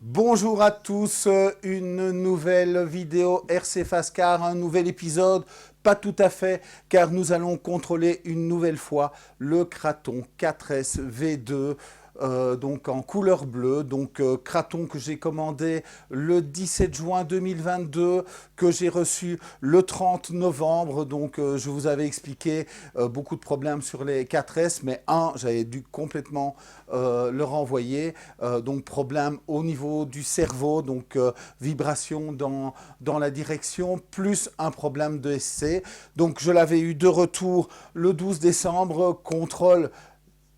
Bonjour à tous, une nouvelle vidéo RC Fast-Car, un nouvel épisode, pas tout à fait, car nous allons contrôler une nouvelle fois le Kraton 4S V2, donc en couleur bleue, donc Kraton que j'ai commandé le 17 juin 2022, que j'ai reçu le 30 novembre, donc je vous avais expliqué beaucoup de problèmes sur les 4S, mais j'avais dû complètement le renvoyer, donc problème au niveau du cerveau, donc vibration dans la direction, plus un problème de SC. Donc je l'avais eu de retour le 12 décembre, contrôle,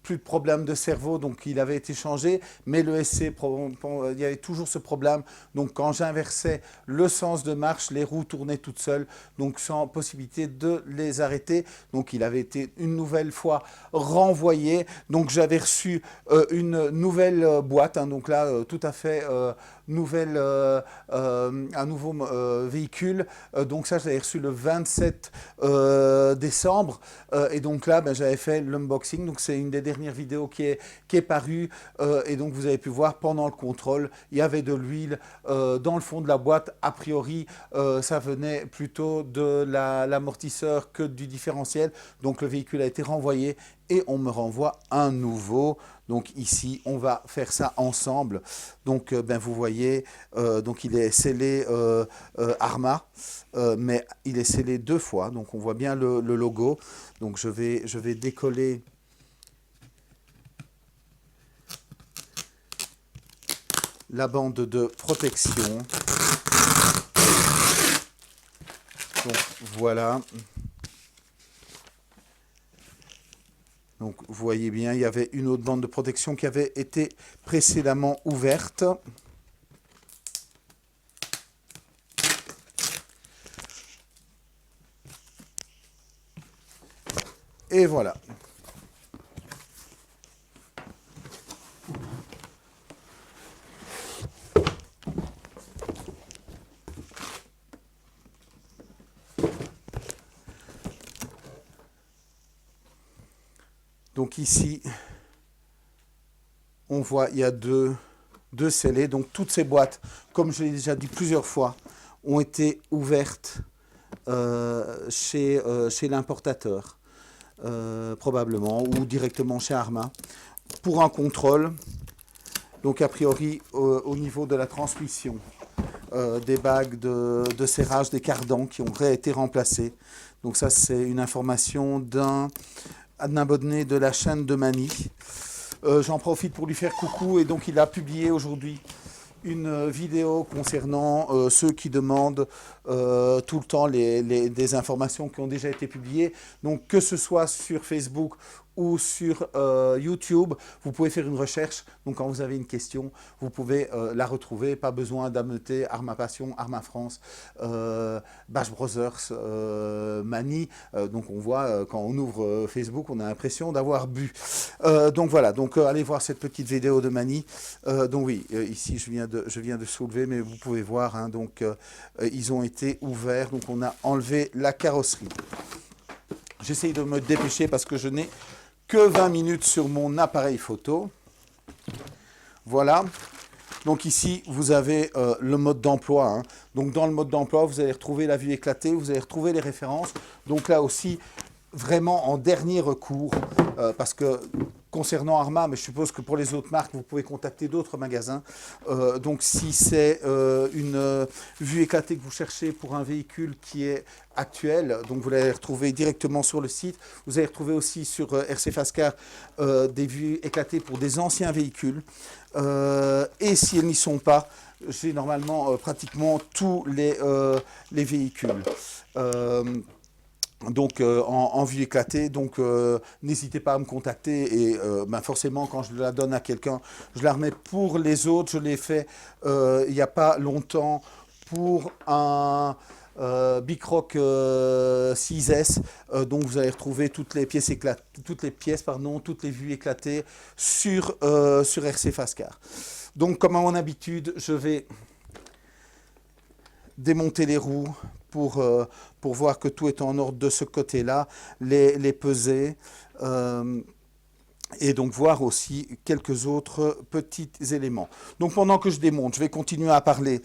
plus de problème de cerveau, donc il avait été changé, mais le SC, il y avait toujours ce problème. Donc quand j'inversais le sens de marche, les roues tournaient toutes seules, donc sans possibilité de les arrêter. Donc il avait été une nouvelle fois renvoyé. Donc j'avais reçu une nouvelle boîte, hein, donc là tout à fait un nouveau véhicule. Donc ça, je l'avais reçu le 27 décembre. Et donc là, j'avais fait l'unboxing. Donc c'est une des dernières vidéos qui est parue. Et donc vous avez pu voir pendant le contrôle, il y avait de l'huile dans le fond de la boîte. A priori, ça venait plutôt de l'amortisseur que du différentiel. Donc le véhicule a été renvoyé et on me renvoie un nouveau. Donc ici, on va faire ça ensemble. Donc vous voyez, donc il est scellé Arma, mais il est scellé deux fois. Donc on voit bien le logo. Donc je vais décoller la bande de protection. Donc voilà. Donc vous voyez bien, il y avait une autre bande de protection qui avait été précédemment ouverte. Et voilà. Donc ici, on voit, il y a deux scellés. Donc toutes ces boîtes, comme je l'ai déjà dit plusieurs fois, ont été ouvertes chez l'importateur, probablement, ou directement chez Arma, pour un contrôle. Donc a priori, au niveau de la transmission, des bagues de serrage, des cardans qui ont été remplacés. Donc ça, c'est une information d'un abonné de la chaîne de Mani. J'en profite pour lui faire coucou, et donc il a publié aujourd'hui une vidéo concernant ceux qui demandent tout le temps des informations qui ont déjà été publiées. Donc que ce soit sur Facebook ou sur YouTube, vous pouvez faire une recherche. Donc quand vous avez une question, vous pouvez la retrouver. Pas besoin d'amener Arma Passion, Arma France, Bash Brothers, Mani. Donc on voit, quand on ouvre Facebook, on a l'impression d'avoir bu. Donc voilà, donc allez voir cette petite vidéo de Mani. Donc oui, ici je viens de soulever, mais vous pouvez voir, hein, donc ils ont été ouverts. Donc on a enlevé la carrosserie. J'essaye de me dépêcher parce que je n'ai que 20 minutes sur mon appareil photo. Voilà. Donc ici, vous avez le mode d'emploi, hein. Donc dans le mode d'emploi, vous allez retrouver la vue éclatée, vous allez retrouver les références. Donc là aussi, vraiment en dernier recours, parce que concernant Arma, mais je suppose que pour les autres marques, vous pouvez contacter d'autres magasins. Donc si c'est une vue éclatée que vous cherchez pour un véhicule qui est actuel, donc vous l'allez retrouver directement sur le site. Vous allez retrouver aussi sur RC Fast-Car des vues éclatées pour des anciens véhicules. Et si elles n'y sont pas, j'ai normalement pratiquement tous les véhicules. Donc en vue éclatée, donc n'hésitez pas à me contacter, et forcément quand je la donne à quelqu'un, je la remets pour les autres. Je l'ai fait il n'y a pas longtemps pour un Bicroc 6S, donc vous allez retrouver toutes les pièces toutes les vues éclatées sur RC Fast-Car. Donc comme à mon habitude, je vais démonter les roues pour voir que tout est en ordre de ce côté-là, les peser. et donc voir aussi quelques autres petits éléments. Donc pendant que je démonte, je vais continuer à parler.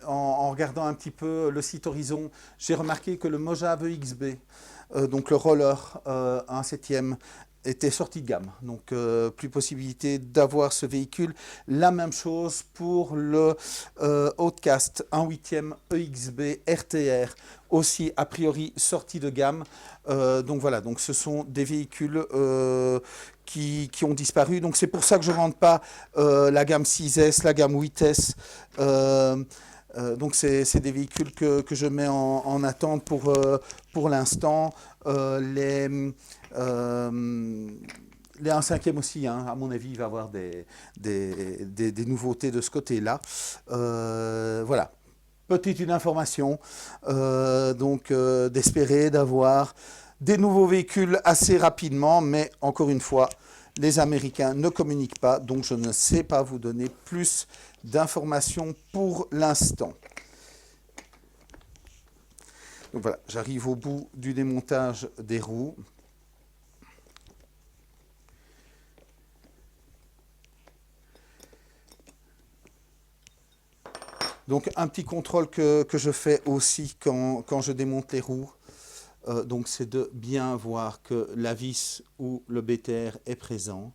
En regardant un petit peu le site Horizon, j'ai remarqué que le Mojave XB, donc le roller 1/7, était sorti de gamme. Donc plus possibilité d'avoir ce véhicule. La même chose pour le Outcast 1/8 EXB RTR, aussi a priori sorti de gamme. Donc voilà, donc ce sont des véhicules qui ont disparu. Donc c'est pour ça que je ne rentre pas la gamme 6S, la gamme 8S. Donc c'est des véhicules que je mets en attente pour l'instant. Les 1/5 aussi, hein, à mon avis, il va y avoir des nouveautés de ce côté-là. Voilà. Petite une information, donc d'espérer d'avoir des nouveaux véhicules assez rapidement, mais encore une fois, les Américains ne communiquent pas, donc je ne sais pas vous donner plus d'informations pour l'instant. Donc voilà, j'arrive au bout du démontage des roues. Donc un petit contrôle que je fais aussi quand je démonte les roues, donc c'est de bien voir que la vis ou le BTR est présent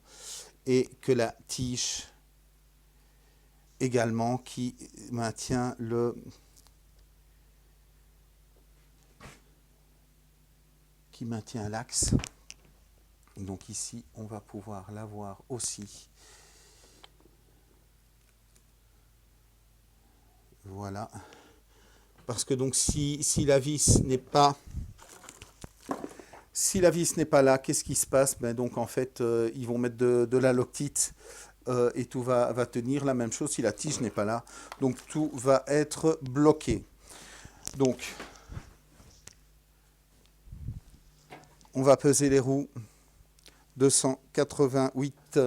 et que la tige également qui maintient l'axe. Donc ici on va pouvoir l'avoir aussi. Voilà. Parce que donc si la vis n'est pas là, qu'est-ce qui se passe? Ben donc en fait ils vont mettre de la loctite et tout va tenir. La même chose si la tige n'est pas là. Donc tout va être bloqué. Donc on va peser les roues. 288,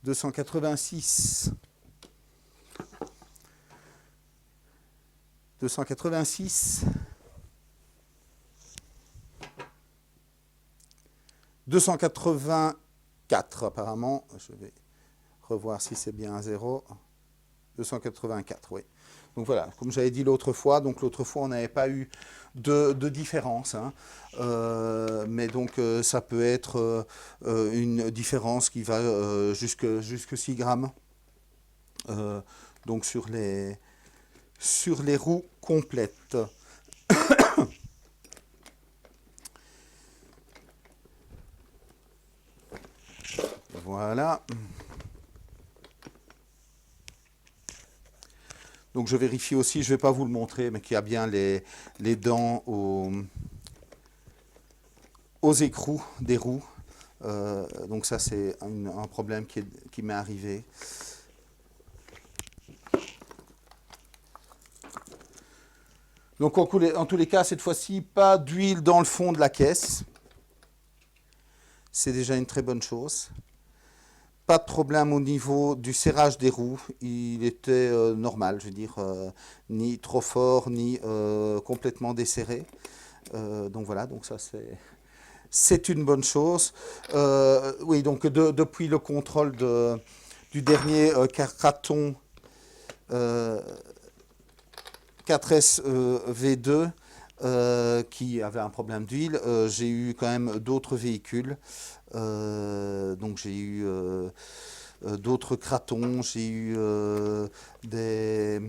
286, 286, 284 apparemment. Je vais revoir si c'est bien un 0. 284, oui. Donc voilà, comme j'avais dit l'autre fois, on n'avait pas eu de différence, hein. Mais donc ça peut être une différence qui va jusque 6 grammes. Donc sur les roues complètes. Voilà. Donc je vérifie aussi, je ne vais pas vous le montrer, mais qu'il y a bien les dents aux écrous des roues. Donc ça c'est un problème qui m'est arrivé. Donc en tous les cas, cette fois-ci, pas d'huile dans le fond de la caisse. C'est déjà une très bonne chose. Pas de problème au niveau du serrage des roues, il était normal, je veux dire, ni trop fort, ni complètement desserré. Donc voilà, donc ça c'est une bonne chose. Oui, donc depuis le contrôle du dernier Kraton 4S V2 qui avait un problème d'huile, j'ai eu quand même d'autres véhicules. Donc j'ai eu d'autres Kratons, j'ai eu des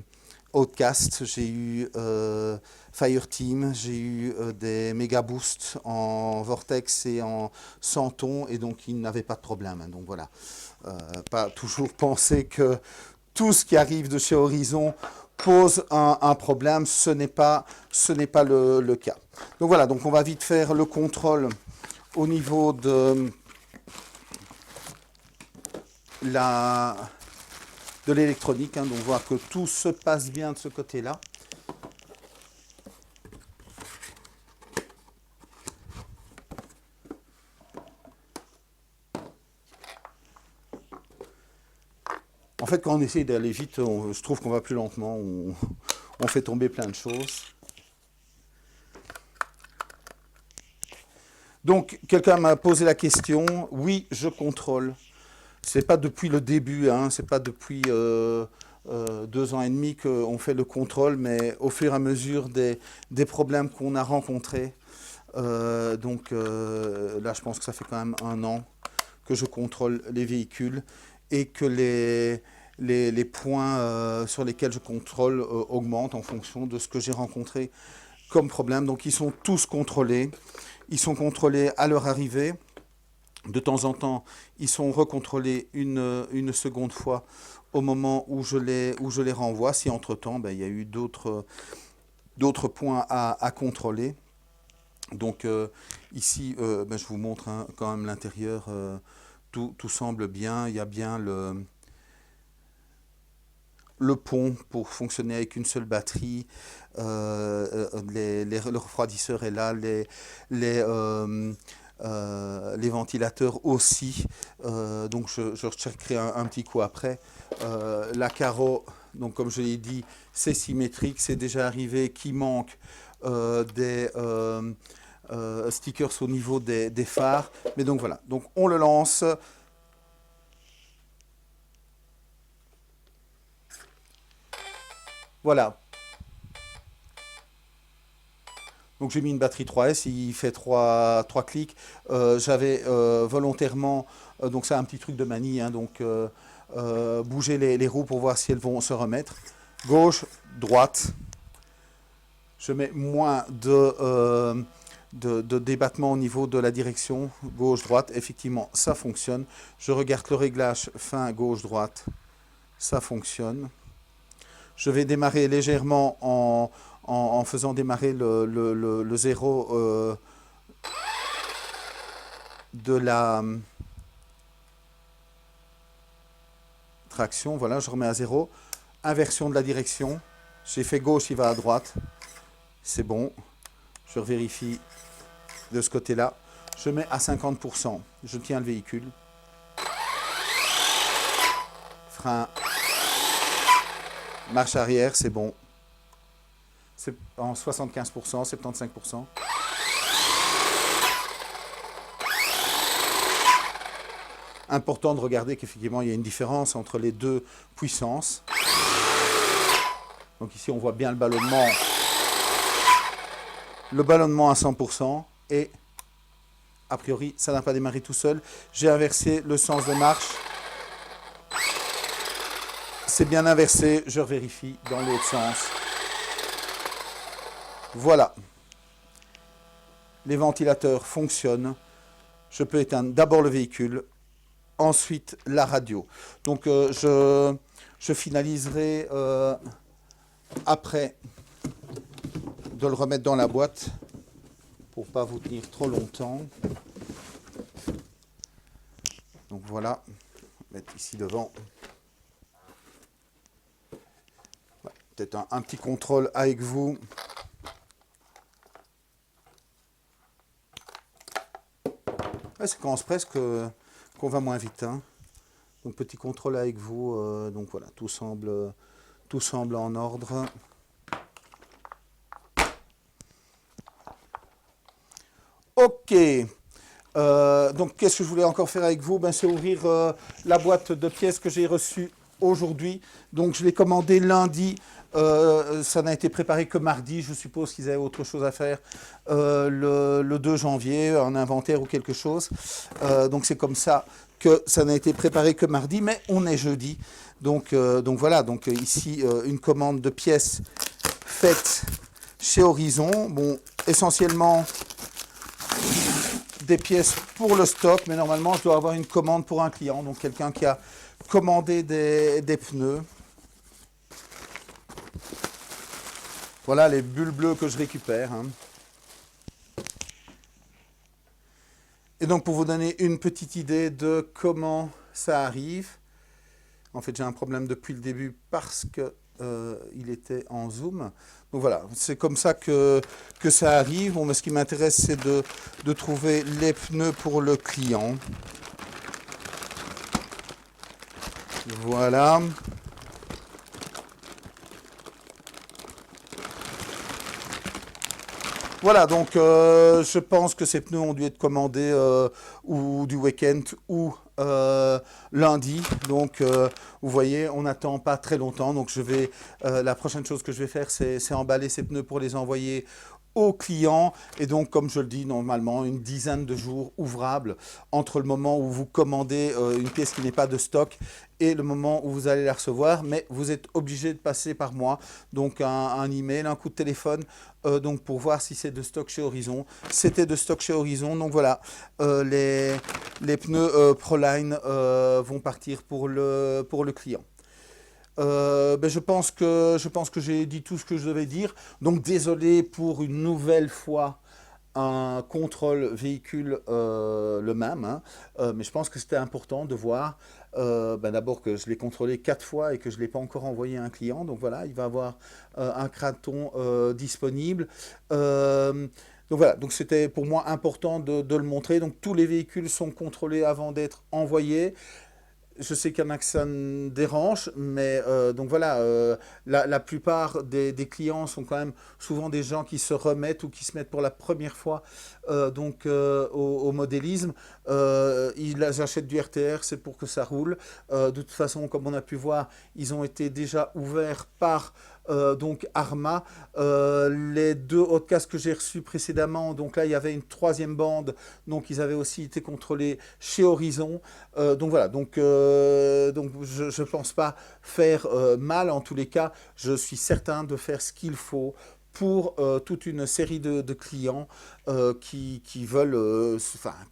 Outcast, j'ai eu Fireteam, j'ai eu des Mega Boost en Vortex et en Santon, et donc ils n'avaient pas de problème, hein. Donc voilà, pas toujours penser que tout ce qui arrive de chez Horizon pose un problème, ce n'est pas le cas. Donc voilà, donc on va vite faire le contrôle au niveau de l'électronique, hein, donc voir que tout se passe bien de ce côté-là. En fait, quand on essaye d'aller vite, je trouve qu'on va plus lentement, on fait tomber plein de choses. Donc, quelqu'un m'a posé la question. Oui, je contrôle. C'est pas depuis le début, hein, c'est pas depuis 2 ans et demi qu'on fait le contrôle, mais au fur et à mesure des problèmes qu'on a rencontrés. Là, je pense que ça fait quand même 1 an que je contrôle les véhicules et que les points sur lesquels je contrôle augmentent en fonction de ce que j'ai rencontré comme problème. Donc, ils sont tous contrôlés. Ils sont contrôlés à leur arrivée. De temps en temps, ils sont recontrôlés une seconde fois au moment où je les renvoie, si entre-temps, il y a eu d'autres points à contrôler. Donc ici, je vous montre quand même l'intérieur. Tout semble bien. Il y a bien le pont pour fonctionner avec une seule batterie. Le refroidisseur est là. Les ventilateurs aussi. Donc je recheckerai un petit coup après. La carreau, donc comme je l'ai dit, c'est symétrique. C'est déjà arrivé qu'il manque des stickers au niveau des phares. Mais donc voilà, donc on le lance. Voilà. Donc j'ai mis une batterie 3S, il fait 3 clics. J'avais volontairement, donc c'est un petit truc de manie, hein, donc bouger les roues pour voir si elles vont se remettre. Gauche, droite. Je mets moins de débattement au niveau de la direction. Gauche, droite, effectivement, ça fonctionne. Je regarde le réglage fin gauche, droite. Ça fonctionne. Je vais démarrer légèrement en faisant démarrer le zéro de la traction. Voilà, je remets à 0. Inversion de la direction. J'ai fait gauche, il va à droite. C'est bon. Je vérifie de ce côté-là. Je mets à 50%. Je tiens le véhicule. Frein. Marche arrière, c'est bon. C'est en 75%, 75%. Important de regarder qu'effectivement il y a une différence entre les deux puissances. Donc ici on voit bien le ballonnement. Le ballonnement à 100% et a priori ça n'a pas démarré tout seul. J'ai inversé le sens de marche. C'est bien inversé, je vérifie dans l'autre sens. Voilà. Les ventilateurs fonctionnent. Je peux éteindre d'abord le véhicule, ensuite la radio. Donc je finaliserai après de le remettre dans la boîte pour ne pas vous tenir trop longtemps. Donc voilà, on va mettre ici devant. Peut-être un petit contrôle avec vous. Ouais, ça commence presque qu'on va moins vite. Hein. Donc petit contrôle avec vous. Donc voilà, tout semble en ordre. Ok. Donc qu'est-ce que je voulais encore faire avec vous? C'est ouvrir la boîte de pièces que j'ai reçue aujourd'hui. Donc je l'ai commandé lundi. Ça n'a été préparé que mardi. Je suppose qu'ils avaient autre chose à faire le 2 janvier, un inventaire ou quelque chose. Donc c'est comme ça que ça n'a été préparé que mardi, mais on est jeudi. Donc voilà, donc ici une commande de pièces faite chez Horizon. Bon, essentiellement des pièces pour le stock, mais normalement je dois avoir une commande pour un client, donc quelqu'un qui a commandé des pneus. Voilà les bulles bleues que je récupère. Hein. Et donc pour vous donner une petite idée de comment ça arrive, en fait j'ai un problème depuis le début parce que il était en zoom. Donc voilà, c'est comme ça que ça arrive. Bon, mais ce qui m'intéresse c'est de trouver les pneus pour le client. Voilà. Voilà, donc je pense que ces pneus ont dû être commandés ou du week-end ou lundi. Donc vous voyez, on n'attend pas très longtemps. Donc la prochaine chose que je vais faire, c'est emballer ces pneus pour les envoyer aux clients. Et donc, comme je le dis, normalement, une dizaine de jours ouvrables entre le moment où vous commandez une pièce qui n'est pas de stock et le moment où vous allez la recevoir. Mais vous êtes obligé de passer par moi. Donc, un email, un coup de téléphone, donc pour voir si c'est de stock chez Horizon. C'était de stock chez Horizon. Donc voilà, les pneus Proline vont partir pour le client. Je pense que j'ai dit tout ce que je devais dire. Donc désolé pour une nouvelle fois un contrôle véhicule le même, hein. Mais je pense que c'était important de voir d'abord que je l'ai contrôlé 4 fois et que je ne l'ai pas encore envoyé à un client. Donc voilà, il va avoir un craton disponible. Donc voilà, donc c'était pour moi important de le montrer. Donc tous les véhicules sont contrôlés avant d'être envoyés. Je sais qu'il y en a que ça me dérange, mais donc voilà, la plupart des clients sont quand même souvent des gens qui se remettent ou qui se mettent pour la première fois au modélisme. Ils achètent du RTR, c'est pour que ça roule. De toute façon, comme on a pu voir, ils ont été déjà ouverts par donc Arma. Les 2 hautes-casques que j'ai reçus précédemment, donc là il y avait une 3e bande, donc ils avaient aussi été contrôlés chez Horizon. Donc voilà, donc je ne pense pas faire mal. En tous les cas, je suis certain de faire ce qu'il faut pour toute une série de clients qui veulent,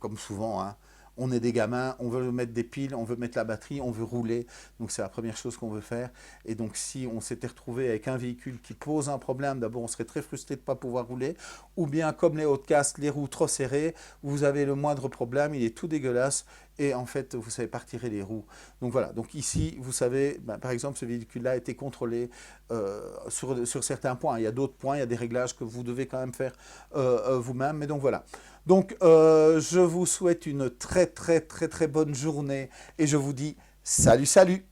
comme souvent, hein, on est des gamins, on veut mettre des piles, on veut mettre la batterie, on veut rouler. Donc c'est la première chose qu'on veut faire. Et donc si on s'était retrouvé avec un véhicule qui pose un problème, d'abord on serait très frustré de ne pas pouvoir rouler. Ou bien comme les hautes-casques, les roues trop serrées, vous avez le moindre problème, il est tout dégueulasse. Et en fait, vous ne savez pas retirer les roues. Donc voilà, donc ici, vous savez, par exemple, ce véhicule-là a été contrôlé sur certains points. Il y a d'autres points, il y a des réglages que vous devez quand même faire vous-même. Mais donc voilà. Donc je vous souhaite une très très très très bonne journée et je vous dis salut salut.